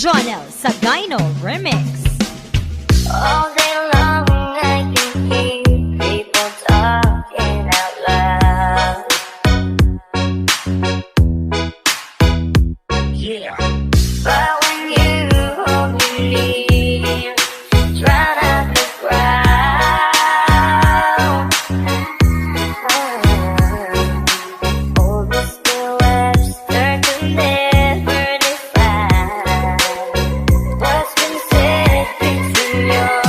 Jonel Sagayno Remix. All day long I can hear people talking out loud. Yeah. But when you hold me near, drown out the crowd. Oh, Mr. Webster can never define what's been said between your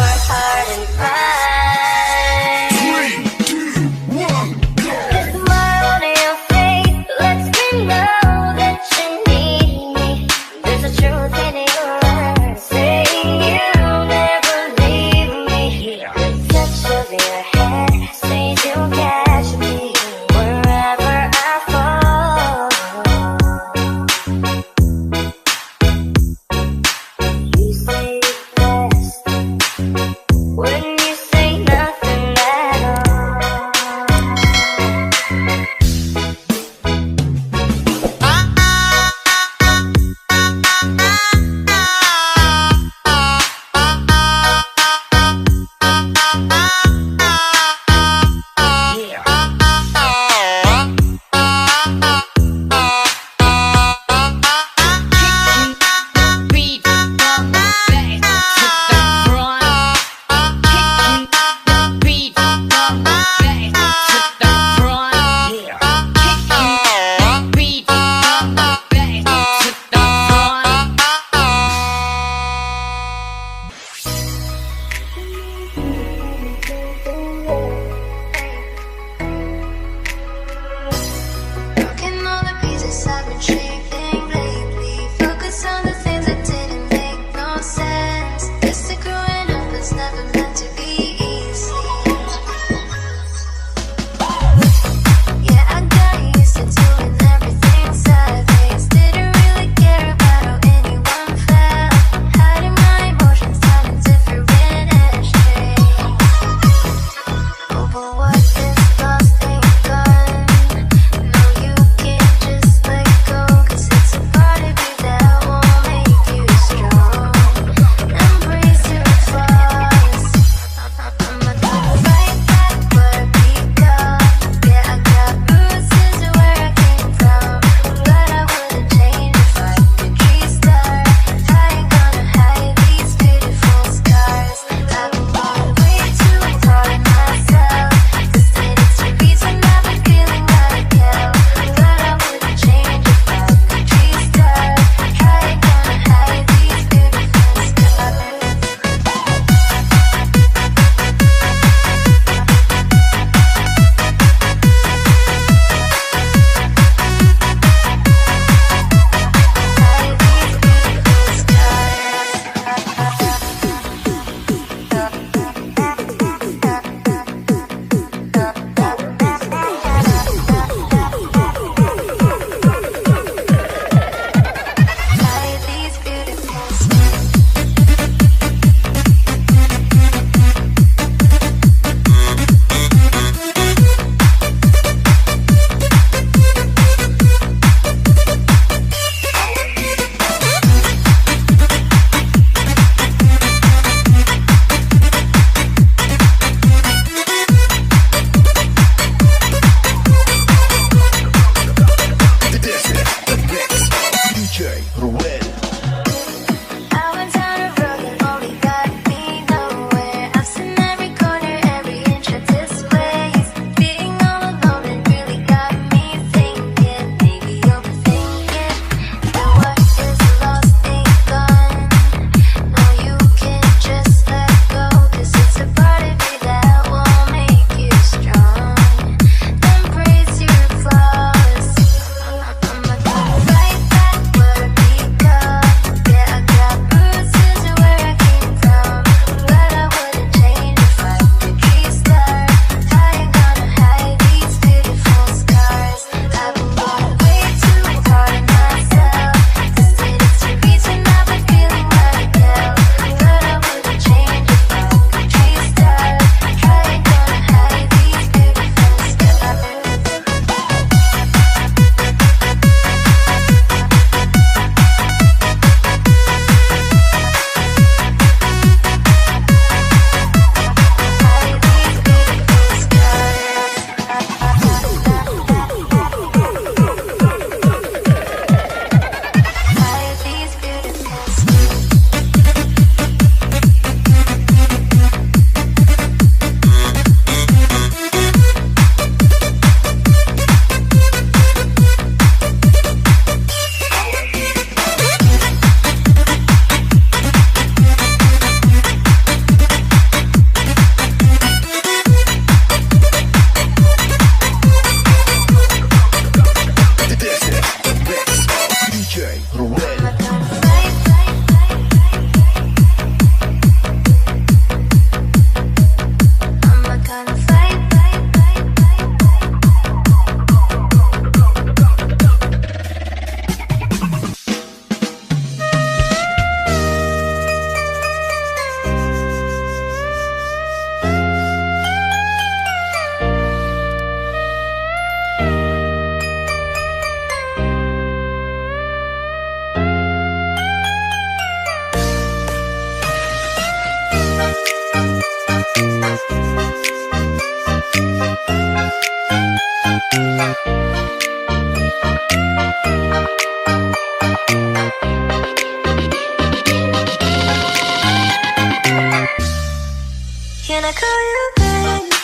Can I call you baby?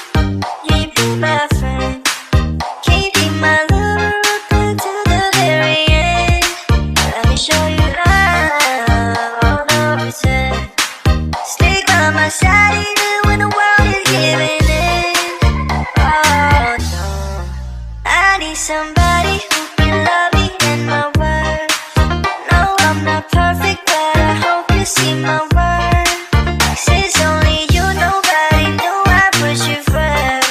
You be my friend. Can you be my lover up until the very end? Let me show you love, all no pretend. Stick by my side even when the world is giving in. Oh no, I need somebody who can love me and my worth. No, I'm not perfect, but I hope you see my worth. Since only you, nobody knew I put you first.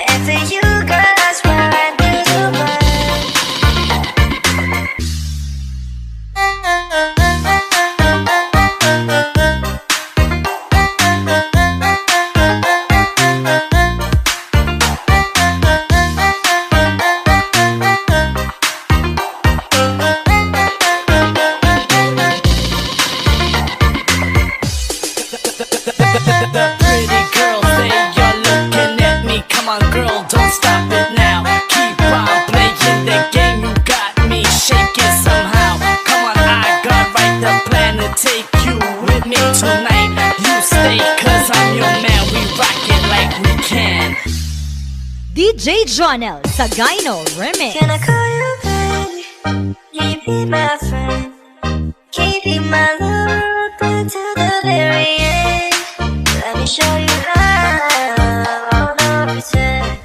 And for you, girl, I swear I'd do the The pretty girls, they are looking at me. Come on, girl, don't stop it now. Keep on playing the game, you got me shaking somehow. Come on, I got right the plan to take you with me tonight. You stay, cause I'm your man, we rock it like we can. DJ Jonel Sagayno Remix. Can I call you baby? Can you be my friend? Can you be my lover up until the very end? Let me show you love, all no pretend.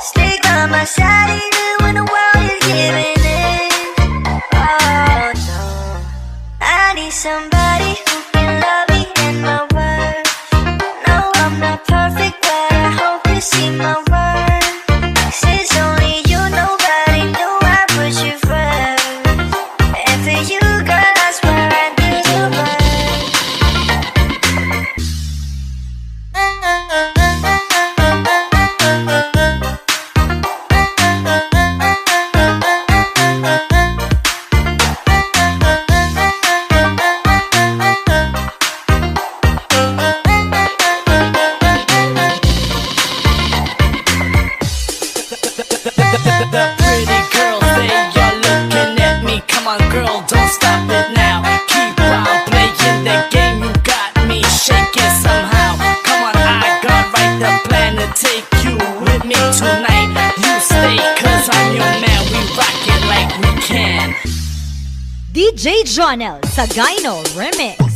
Stick by my side even when the world is giving in. Oh no, I need somebody who can love me and my worth. No, I'm not perfect, but I hope you see my worth. Since only you, nobody knew I put you first. And for you, girl, I swear I'd do the The pretty girls, they are looking at me. Come on, girl, don't stop it now. Keep on playing the game, you got me shaking somehow. Come on, I got right the plan to take you with me tonight. You stay, cause I'm your man, we rock it like we can. DJ Jonel Sagayno Remix.